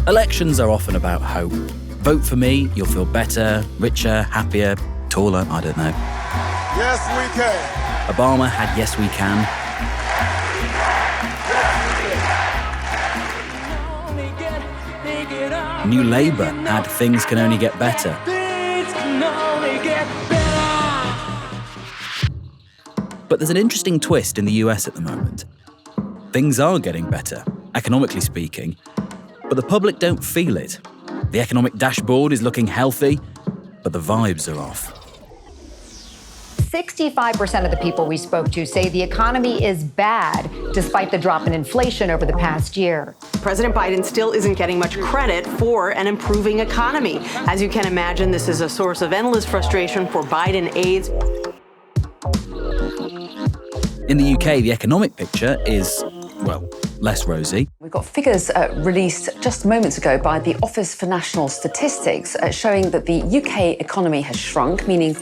Elections are often about hope. Vote for me, you'll feel better, richer, happier, taller, I don't know. Yes, we can. Obama had Yes We Can. New Labour had Things Can Only Get Better. But there's an interesting twist in the US at the moment. Things are getting better, economically speaking, but the public don't feel it. The economic dashboard is looking healthy, but the vibes are off. 65% of the people we spoke to say the economy is bad, despite the drop in inflation over the past year. President Biden still isn't getting much credit for an improving economy. As you can imagine, this is a source of endless frustration for Biden aides. In the UK, the economic picture is, well, less rosy. We've got figures released just moments ago by the Office for National Statistics showing that the UK economy has shrunk, meaning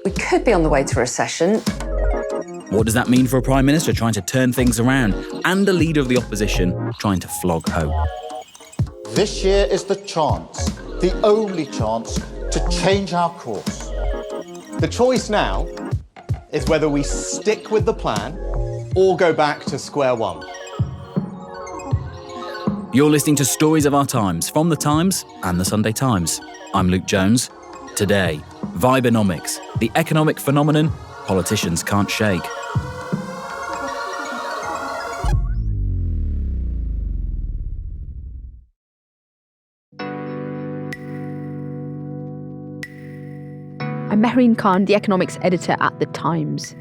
we could be on the way to a recession. What does that mean for a Prime Minister trying to turn things around and a leader of the opposition trying to flog hope? This year is the chance, the only chance, to change our course. The choice now is whether we stick with the plan or go back to square one. You're listening to Stories of Our Times from The Times and The Sunday Times. I'm Luke Jones. Today, Vibenomics, the economic phenomenon politicians can't shake. I'm Mehreen Khan, the economics editor at The Times.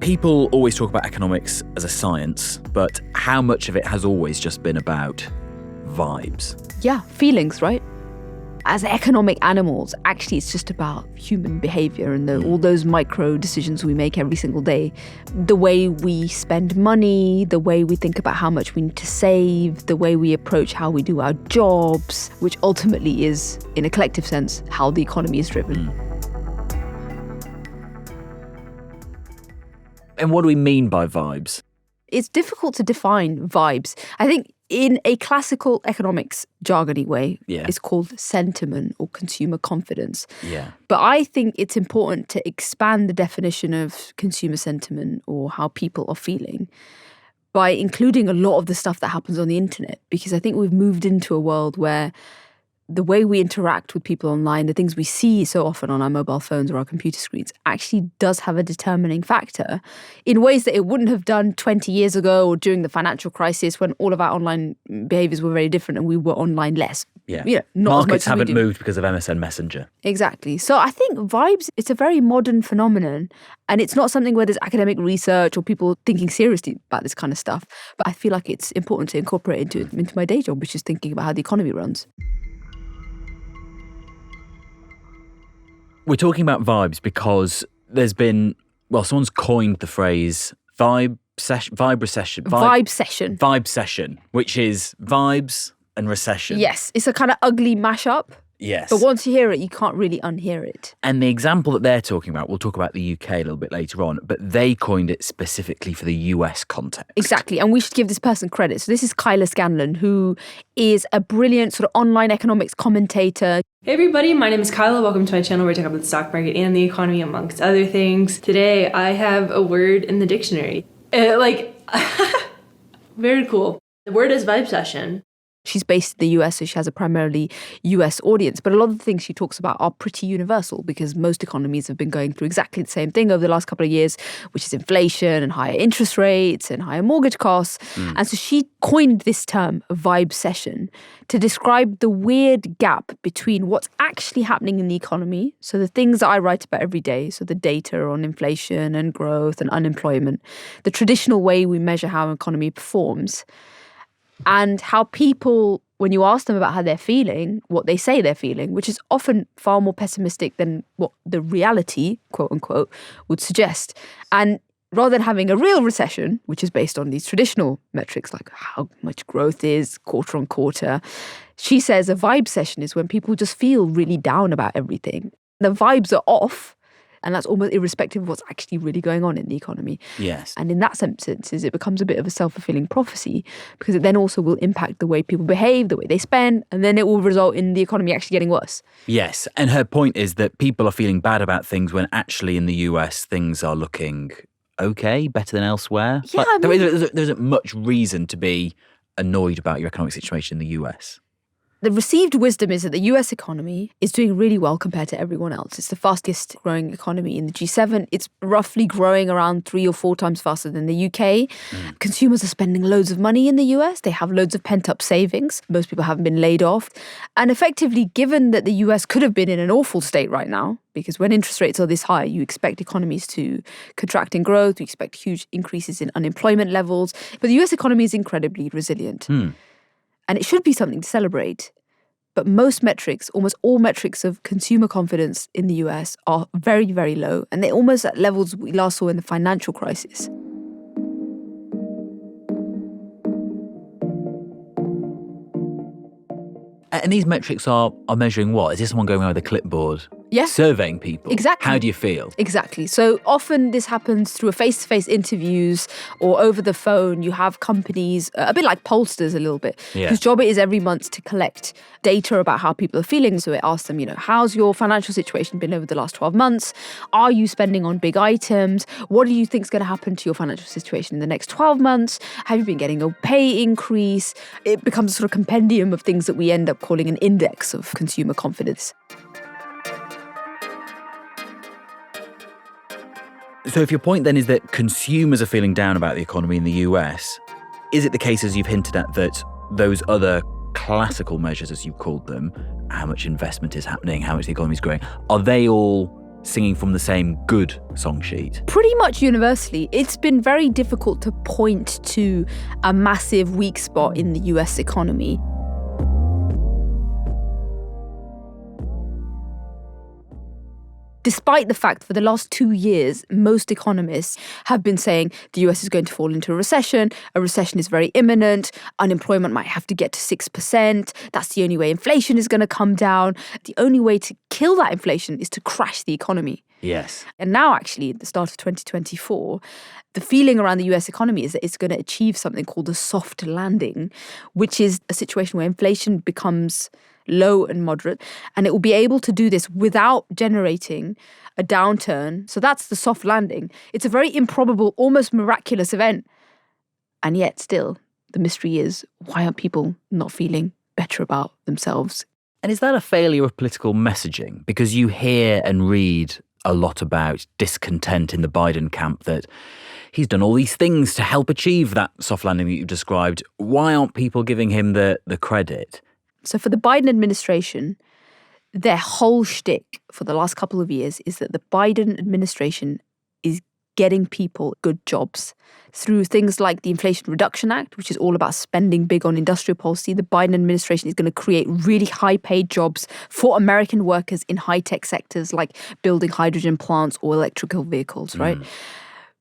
People always talk about economics as a science, but how much of it has always just been about vibes? Yeah, feelings, right? As economic animals, actually it's just about human behaviour and all those micro decisions we make every single day. The way we spend money, the way we think about how much we need to save, the way we approach how we do our jobs, which ultimately is, in a collective sense, how the economy is driven. And what do we mean by vibes? It's difficult to define vibes. I think in a classical economics jargony way, it's called sentiment or consumer confidence. Yeah. But I think it's important to expand the definition of consumer sentiment or how people are feeling by including a lot of the stuff that happens on the internet, because I think we've moved into a world where the way we interact with people online, the things we see so often on our mobile phones or our computer screens, actually does have a determining factor in ways that it wouldn't have done 20 years ago or during the financial crisis when all of our online behaviours were very different and we were online less. Yeah. Not Markets as much haven't as we do. moved because of MSN Messenger. Exactly. So I think vibes, it's a very modern phenomenon, and it's not something where there's academic research or people thinking seriously about this kind of stuff. But I feel like it's important to incorporate it into my day job, which is thinking about how the economy runs. We're talking about vibes because there's been, someone's coined the phrase vibe session, which is vibes and recession. Yes, it's a kind of ugly mashup. Yes. But once you hear it, you can't really unhear it. And the example that they're talking about, we'll talk about the UK a little bit later on, but they coined it specifically for the US context. Exactly. And we should give this person credit. So this is Kyla Scanlon, who is a brilliant sort of online economics commentator. Hey everybody, my name is Kyla. Welcome to my channel where I talk about the stock market and the economy, amongst other things. Today, I have a word in the dictionary. Very cool. The word is vibe session. She's based in the US, so she has a primarily US audience. But a lot of the things she talks about are pretty universal because most economies have been going through exactly the same thing over the last couple of years, which is inflation and higher interest rates and higher mortgage costs. And so she coined this term, vibe session, to describe the weird gap between what's actually happening in the economy, so the things that I write about every day, so the data on inflation and growth and unemployment, the traditional way we measure how an economy performs, and how people, when you ask them about how they're feeling, what they say they're feeling, which is often far more pessimistic than what the reality, quote unquote, would suggest. And rather than having a real recession, which is based on these traditional metrics like how much growth is quarter on quarter, she says a vibe session is when people just feel really down about everything. The vibes are off. And that's almost irrespective of what's actually really going on in the economy. Yes. And in that sense, it becomes a bit of a self-fulfilling prophecy, because it then also will impact the way people behave, the way they spend, and then it will result in the economy actually getting worse. Yes. And her point is that people are feeling bad about things when actually in the US things are looking okay, better than elsewhere. Yeah, Like, there isn't much reason to be annoyed about your economic situation in the US. The received wisdom is that the US economy is doing really well compared to everyone else. It's the fastest growing economy in the G7. It's roughly growing around 3 or 4 times faster than the UK. Consumers are spending loads of money in the US. They have loads of pent-up savings. Most people haven't been laid off. And effectively, given that the US could have been in an awful state right now, because when interest rates are this high, you expect economies to contract in growth, you expect huge increases in unemployment levels. But the US economy is incredibly resilient. And it should be something to celebrate. But most metrics, almost all metrics of consumer confidence in the US are very, very low. And they're almost at levels we last saw in the financial crisis. And these metrics are measuring what? Is this someone going around with a clipboard? Yes. Surveying people? Exactly. How do you feel? Exactly. So often this happens through a face-to-face interviews or over the phone. You have companies, a bit like pollsters a little bit, whose job it is every month to collect data about how people are feeling. So it asks them, how's your financial situation been over the last 12 months? Are you spending on big items? What do you think is going to happen to your financial situation in the next 12 months? Have you been getting a pay increase? It becomes a sort of compendium of things that we end up calling an index of consumer confidence. So if your point then is that consumers are feeling down about the economy in the US, is it the case, as you've hinted at, that those other classical measures, as you've called them, how much investment is happening, how much the economy is growing, are they all singing from the same good song sheet? Pretty much universally. It's been very difficult to point to a massive weak spot in the US economy. Despite the fact for the last 2 years, most economists have been saying the US is going to fall into a recession is very imminent, unemployment might have to get to 6%, that's the only way inflation is going to come down, the only way to kill that inflation is to crash the economy. Yes. And now actually, at the start of 2024, the feeling around the US economy is that it's going to achieve something called a soft landing, which is a situation where inflation becomes low and moderate, and it will be able to do this without generating a downturn. So that's the soft landing. It's a very improbable, almost miraculous event. And yet still, the mystery is, why aren't people not feeling better about themselves? And is that a failure of political messaging? Because you hear and read a lot about discontent in the Biden camp, that he's done all these things to help achieve that soft landing that you've described. Why aren't people giving him the credit? So for the Biden administration, their whole shtick for the last couple of years is that the Biden administration is getting people good jobs through things like the Inflation Reduction Act, which is all about spending big on industrial policy. The Biden administration is going to create really high-paid jobs for American workers in high-tech sectors like building hydrogen plants or electrical vehicles, right?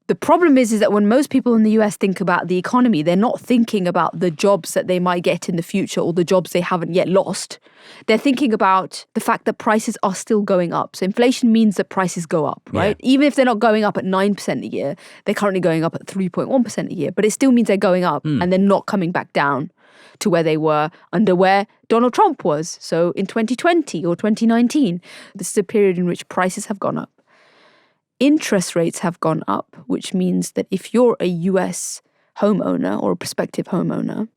The problem is that when most people in the US think about the economy, they're not thinking about the jobs that they might get in the future or the jobs they haven't yet lost. They're thinking about the fact that prices are still going up. So inflation means that prices go up, right? Yeah. Even if they're not going up at 9% a year, they're currently going up at 3.1% a year. But it still means they're going up and they're not coming back down to where they were under where Donald Trump was. So in 2020 or 2019, this is a period in which prices have gone up. Interest rates have gone up, which means that if you're a US homeowner or a prospective homeowner,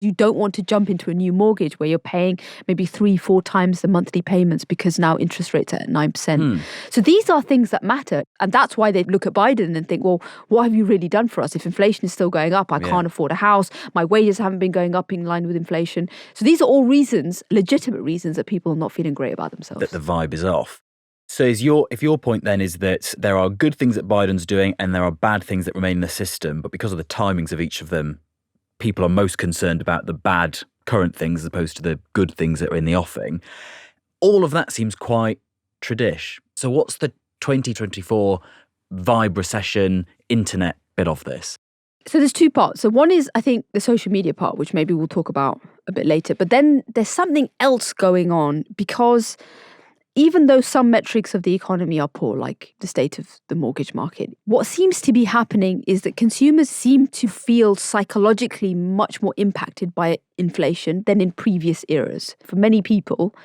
you don't want to jump into a new mortgage where you're paying maybe 3-4 times the monthly payments because now interest rates are at 9%. So these are things that matter. And that's why they look at Biden and think, well, what have you really done for us? If inflation is still going up, I can't afford a house. My wages haven't been going up in line with inflation. So these are all reasons, legitimate reasons, that people are not feeling great about themselves. That the vibe is off. So if your point then is that there are good things that Biden's doing and there are bad things that remain in the system, but because of the timings of each of them, people are most concerned about the bad current things as opposed to the good things that are in the offing. All of that seems quite tradish. So what's the 2024 vibe, recession, internet bit of this? So there's 2 parts. So one is, I think, the social media part, which maybe we'll talk about a bit later. But then there's something else going on because even though some metrics of the economy are poor, like the state of the mortgage market, what seems to be happening is that consumers seem to feel psychologically much more impacted by inflation than in previous eras. For many people,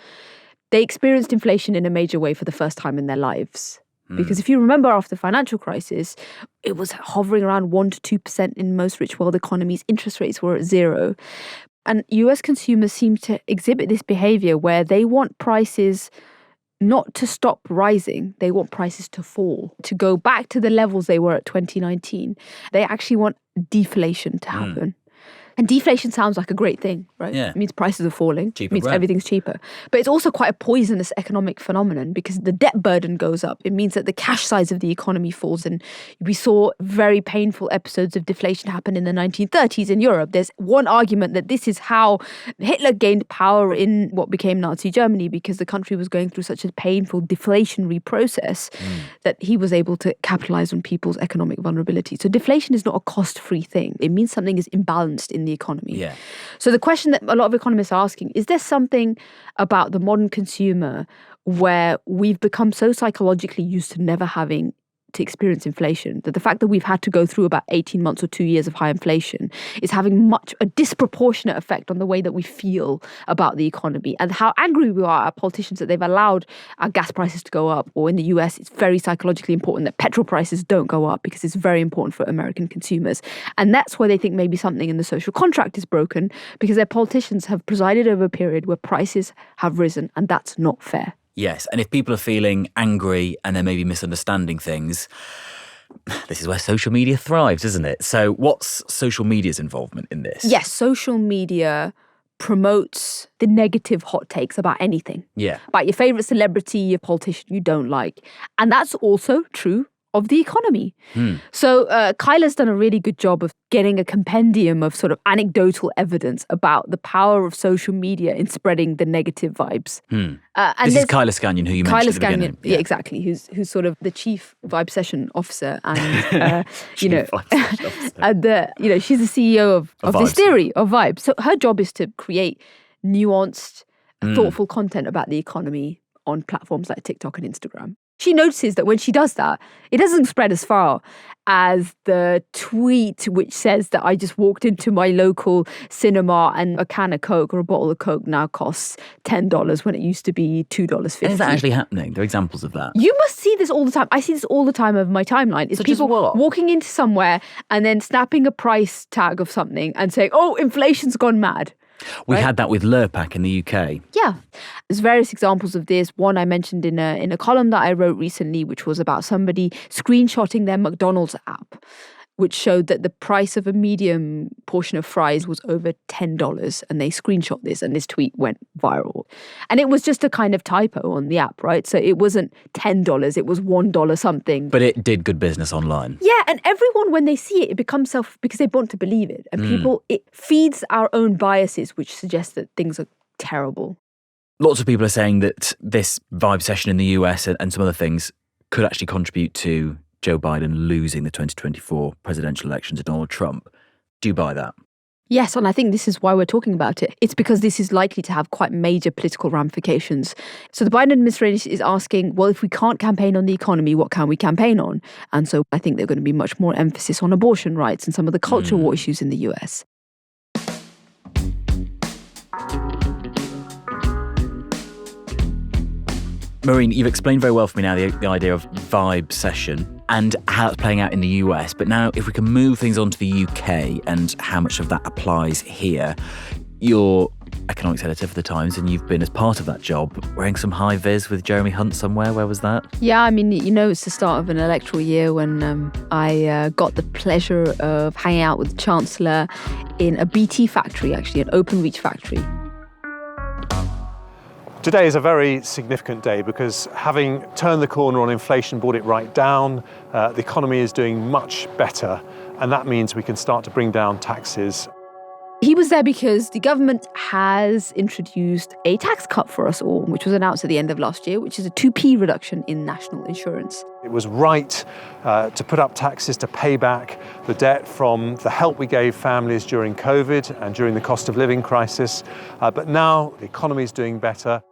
they experienced inflation in a major way for the first time in their lives. Because if you remember after the financial crisis, it was hovering around 1% to 2% in most rich world economies. Interest rates were at zero. And US consumers seem to exhibit this behavior where they want prices not to stop rising. They want prices to fall, to go back to the levels they were at 2019. They actually want deflation to happen. And deflation sounds like a great thing, right? Yeah. It means prices are falling. Cheaper It means bread. everything's cheaper. But it's also quite a poisonous economic phenomenon because the debt burden goes up. It means that the cash size of the economy falls. And we saw very painful episodes of deflation happen in the 1930s in Europe. There's one argument that this is how Hitler gained power in what became Nazi Germany, because the country was going through such a painful deflationary process that he was able to capitalize on people's economic vulnerability. So deflation is not a cost-free thing. It means something is imbalanced in the economy. Yeah. So the question that a lot of economists are asking, is there something about the modern consumer where we've become so psychologically used to never having to experience inflation, that the fact that we've had to go through about 18 months or 2 years of high inflation is having a disproportionate effect on the way that we feel about the economy and how angry we are at politicians that they've allowed our gas prices to go up. Or in the US, it's very psychologically important that petrol prices don't go up because it's very important for American consumers. And that's why they think maybe something in the social contract is broken, because their politicians have presided over a period where prices have risen, and that's not fair. Yes, and if people are feeling angry and they're maybe misunderstanding things, this is where social media thrives, isn't it? So what's social media's involvement in this? Yes, social media promotes the negative hot takes about anything. Yeah. About your favourite celebrity, your politician you don't like. And that's also true of the economy. So Kyla's done a really good job of getting a compendium of sort of anecdotal evidence about the power of social media in spreading the negative vibes. And this is Kyla Scanlon, who you mentioned at the beginning. Yeah, exactly. Who's sort of the chief vibe session officer, and she's the CEO of this theory of vibes. So her job is to create nuanced, thoughtful content about the economy on platforms like TikTok and Instagram. She notices that when she does that, it doesn't spread as far as the tweet which says that I just walked into my local cinema and a can of Coke or a bottle of Coke now costs $10 when it used to be $2.50. And is that actually happening? There are examples of that. You must see this all the time. I see this all the time over my timeline. It's people walking into somewhere and then snapping a price tag of something and saying, oh, inflation's gone mad. We had that with Lurpak in the UK. Yeah. There's various examples of this. One I mentioned in a column that I wrote recently, which was about somebody screenshotting their McDonald's app, which showed that the price of a medium portion of fries was over $10. And they screenshot this, and this tweet went viral. And it was just a kind of typo on the app, right? So it wasn't $10, it was $1 something. But it did good business online. Yeah, and everyone, when they see it, it becomes because they want to believe it. And people, it feeds our own biases, which suggest that things are terrible. Lots of people are saying that this vibe session in the US and some other things could actually contribute to Joe Biden losing the 2024 presidential election to Donald Trump. Do you buy that? Yes, and I think this is why we're talking about it. It's because this is likely to have quite major political ramifications. So the Biden administration is asking, well, if we can't campaign on the economy, what can we campaign on? And so I think there's going to be much more emphasis on abortion rights and some of the cultural war issues in the US. Mehreen, you've explained very well for me now the idea of vibe session and how it's playing out in the US. But now if we can move things on to the UK and how much of that applies here. You're economics editor for The Times, and you've been, as part of that job, wearing some high vis with Jeremy Hunt somewhere. Where was that? Yeah, I mean, it's the start of an electoral year when I got the pleasure of hanging out with the Chancellor in a BT factory, actually, an open-reach factory. Today is a very significant day because, having turned the corner on inflation, brought it right down, the economy is doing much better, and that means we can start to bring down taxes. He was there because the government has introduced a tax cut for us all, which was announced at the end of last year, which is a 2p reduction in national insurance. It was right to put up taxes to pay back the debt from the help we gave families during COVID and during the cost of living crisis. But now the economy is doing better.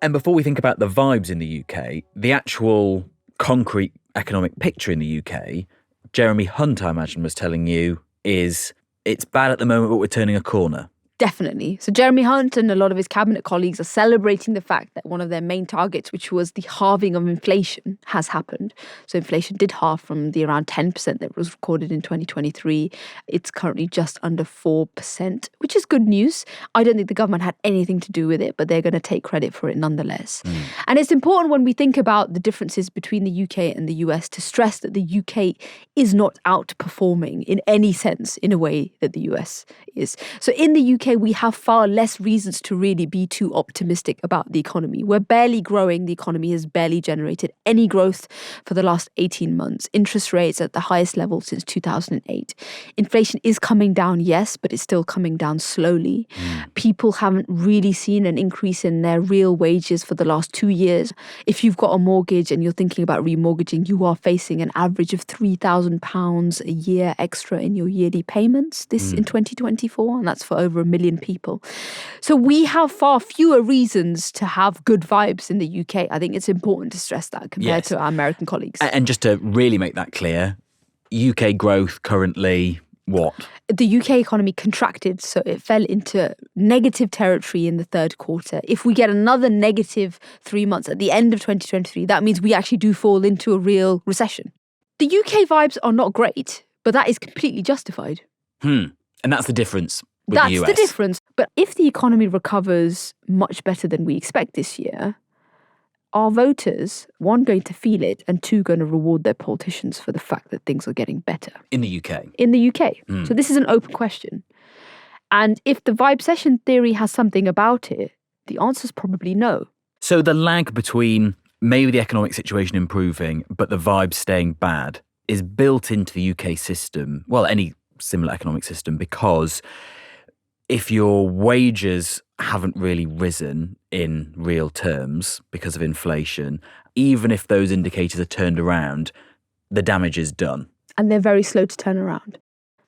And before we think about the vibes in the UK, the actual concrete economic picture in the UK, Jeremy Hunt, I imagine, was telling you is it's bad at the moment, but we're turning a corner. Definitely. So Jeremy Hunt and a lot of his cabinet colleagues are celebrating the fact that one of their main targets, which was the halving of inflation, has happened. So inflation did halve from the around 10% that was recorded in 2023. It's currently just under 4%, which is good news. I don't think the government had anything to do with it, but they're going to take credit for it nonetheless. And it's important when we think about the differences between the UK and the US to stress that the UK is not outperforming in any sense in a way that the US is. So in the UK, we have far less reasons to really be too optimistic about the economy. We're barely growing. The economy has barely generated any growth for the last 18 months. Interest rates at the highest level since 2008. Inflation is coming down, yes, but it's still coming down slowly. People haven't really seen an increase in their real wages for the last 2 years. If you've got a mortgage and you're thinking about remortgaging, you are facing an average of £3,000 a year extra in your yearly payments in 2024, and that's for over 1 million people. So we have far fewer reasons to have good vibes in the UK. I think it's important to stress that compared to our American colleagues. And just to really make that clear, UK growth currently what? The UK economy contracted, so it fell into negative territory in the third quarter. If we get another negative 3 months at the end of 2023, that means we actually do fall into a real recession. The UK vibes are not great, but that is completely justified. And that's the difference with That's the US. the difference. But if the economy recovers much better than we expect this year, are voters, one, going to feel it, and two, going to reward their politicians for the fact that things are getting better? In the UK? In the UK. So this is an open question. And if the vibe session theory has something about it, the answer is probably no. So the lag between maybe the economic situation improving, but the vibes staying bad is built into the UK system, well, any similar economic system, because if your wages haven't really risen in real terms because of inflation, even if those indicators are turned around, the damage is done. And they're very slow to turn around.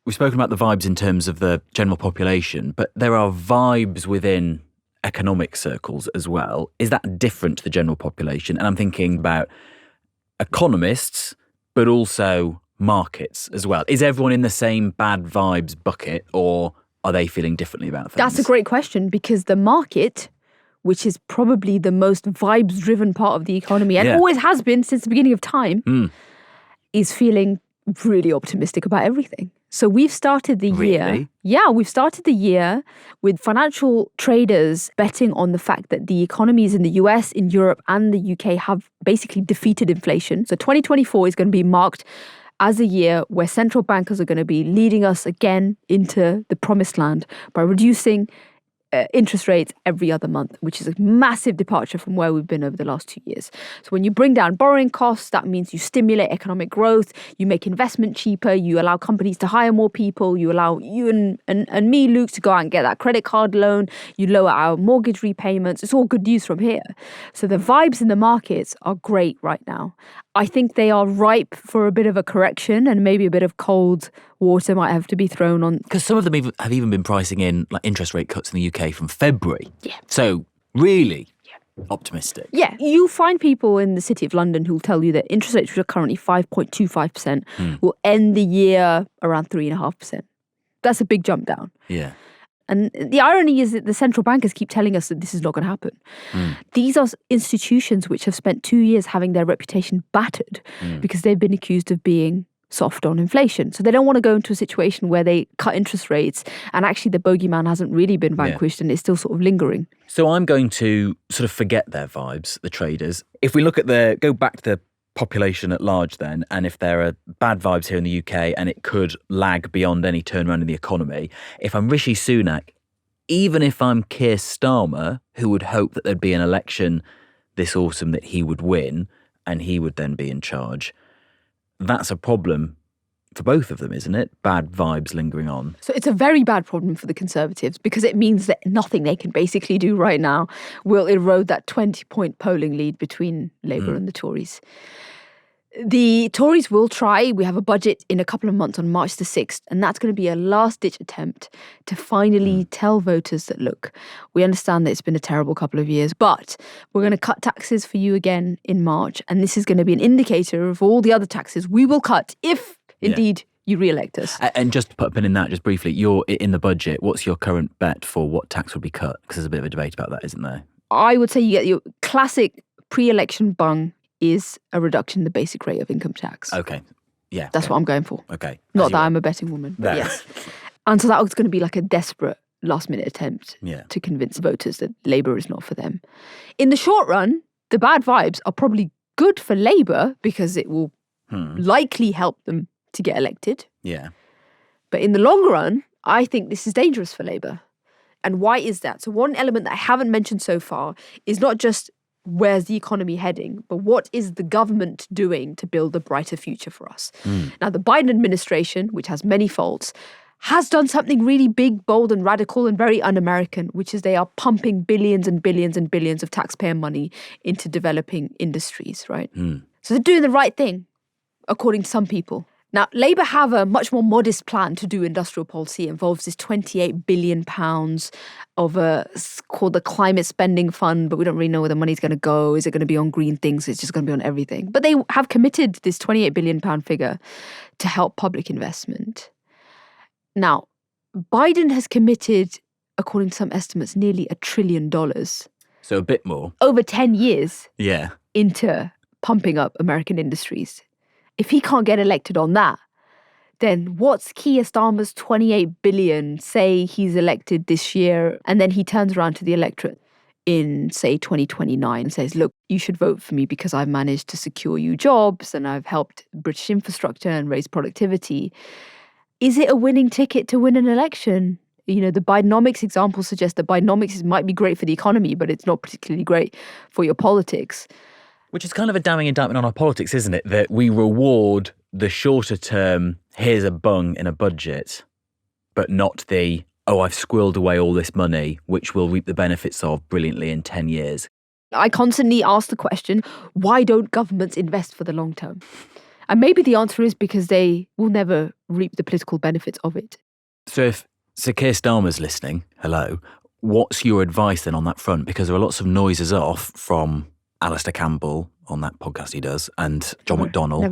We've spoken about the vibes in terms of the general population, but there are vibes within economic circles as well. Is that different to the general population? And I'm thinking about economists, but also markets as well. Is everyone in the same bad vibes bucket, or are they feeling differently about things? That's a great question, because the market, which is probably the most vibes-driven part of the economy, and always has been since the beginning of time, is feeling really optimistic about everything. So we've started the year. Yeah, we've started the year with financial traders betting on the fact that the economies in the US, in Europe, and the UK have basically defeated inflation. So 2024 is going to be marked as a year where central bankers are going to be leading us again into the promised land by reducing interest rates every other month, which is a massive departure from where we've been over the last 2 years. So when you bring down borrowing costs, that means you stimulate economic growth, you make investment cheaper, you allow companies to hire more people, you allow you and me, Luke, to go out and get that credit card loan, you lower our mortgage repayments. It's all good news from here. So the vibes in the markets are great right now. I think they are ripe for a bit of a correction, and maybe a bit of cold water might have to be thrown on. Because some of them have even been pricing in like interest rate cuts in the UK from February. Yeah. So really optimistic. Yeah. You find people in the City of London who'll tell you that interest rates, which are currently 5.25%, will end the year around 3.5%. That's a big jump down. Yeah. And the irony is that the central bankers keep telling us that this is not going to happen. These are institutions which have spent 2 years having their reputation battered because they've been accused of being soft on inflation. So they don't want to go into a situation where they cut interest rates and actually the bogeyman hasn't really been vanquished and it's still sort of lingering. So I'm going to sort of forget their vibes, the traders. If we look at go back to the population at large then, and if there are bad vibes here in the UK and it could lag beyond any turnaround in the economy, if I'm Rishi Sunak, even if I'm Keir Starmer, who would hope that there'd be an election this autumn that he would win and he would then be in charge, that's a problem for both of them, isn't it? Bad vibes lingering on. So it's a very bad problem for the Conservatives because it means that nothing they can basically do right now will erode that 20-point polling lead between Labour and the Tories. The Tories will try. We have a budget in a couple of months on March the 6th, and that's going to be a last-ditch attempt to finally tell voters that, look, we understand that it's been a terrible couple of years, but we're going to cut taxes for you again in March, and this is going to be an indicator of all the other taxes we will cut if, indeed, you re-elect us. And just to put a pin in that, just briefly, you're in the budget. What's your current bet for what tax would be cut? Because there's a bit of a debate about that, isn't there? I would say you get your classic pre-election bung is a reduction in the basic rate of income tax. Okay. Yeah. That's what I'm going for. Okay. Not that I'm a betting woman, but yes. And so that was going to be like a desperate last-minute attempt to convince voters that Labour is not for them. In the short run, the bad vibes are probably good for Labour because it will likely help them to get elected. Yeah. But in the long run, I think this is dangerous for Labour. And why is that? So one element that I haven't mentioned so far is not just where's the economy heading, but what is the government doing to build a brighter future for us? Now, the Biden administration, which has many faults, has done something really big, bold and radical and very un-American, which is they are pumping billions and billions and billions of taxpayer money into developing industries, right? So they're doing the right thing, according to some people. Now, Labour have a much more modest plan to do industrial policy. It involves this £28 billion of called the Climate Spending Fund, but we don't really know where the money's going to go. Is it going to be on green things? It's just going to be on everything. But they have committed this £28 billion figure to help public investment. Now, Biden has committed, according to some estimates, nearly $1 trillion. So a bit more. Over 10 years. Yeah. Into pumping up American industries. If he can't get elected on that, then what's Keir Starmer's $28 billion, say he's elected this year, and then he turns around to the electorate in, say, 2029 and says, look, you should vote for me because I've managed to secure you jobs and I've helped British infrastructure and raise productivity. Is it a winning ticket to win an election? You know, the Bidenomics example suggests that Bidenomics might be great for the economy, but it's not particularly great for your politics. Which is kind of a damning indictment on our politics, isn't it? That we reward the shorter term, here's a bung in a budget, but not the, I've squirreled away all this money, which we'll reap the benefits of brilliantly in 10 years. I constantly ask the question, why don't governments invest for the long term? And maybe the answer is because they will never reap the political benefits of it. So if Sir Keir Starmer's listening, hello, what's your advice then on that front? Because there are lots of noises off from Alistair Campbell on that podcast he does, and John McDonnell,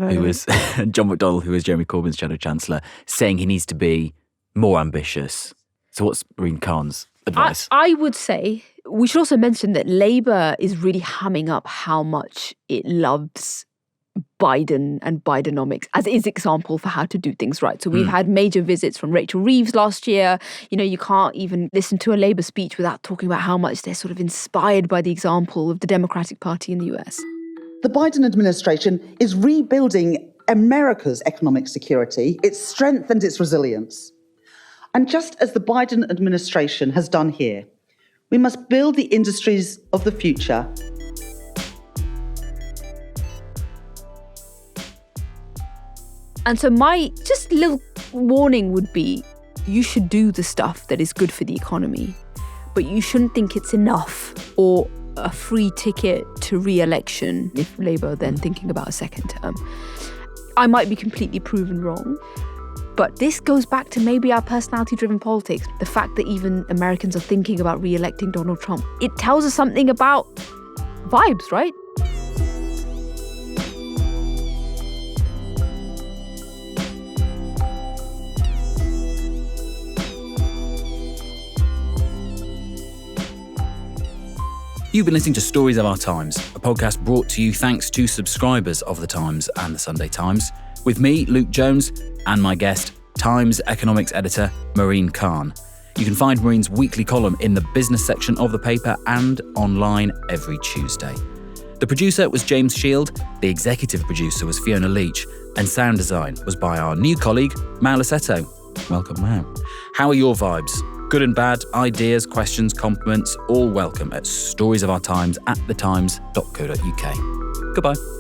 who is Jeremy Corbyn's Shadow Chancellor, saying he needs to be more ambitious. So what's Mehreen Khan's advice? I would say we should also mention that Labour is really hamming up how much it loves Biden and Bidenomics as its example for how to do things right. So we've had major visits from Rachel Reeves last year. You know, you can't even listen to a Labour speech without talking about how much they're sort of inspired by the example of the Democratic Party in the US. The Biden administration is rebuilding America's economic security, its strength and its resilience. And just as the Biden administration has done here, we must build the industries of the future. And so my just little warning would be, you should do the stuff that is good for the economy, but you shouldn't think it's enough or a free ticket to re-election if Labour are then thinking about a second term. I might be completely proven wrong, but this goes back to maybe our personality-driven politics. The fact that even Americans are thinking about re-electing Donald Trump, it tells us something about vibes, right? You've been listening to Stories of Our Times, a podcast brought to you thanks to subscribers of The Times and The Sunday Times, with me, Luke Jones, and my guest, Times economics editor Mehreen Khan. You can find Mehreen's weekly column in the business section of the paper and online every Tuesday. The producer was James Shield, the executive producer was Fiona Leach, and sound design was by our new colleague, Mao Lassetto. Welcome, Mao. How are your vibes? Good and bad, ideas, questions, compliments, all welcome at storiesofourtimes@thetimes.co.uk. Goodbye.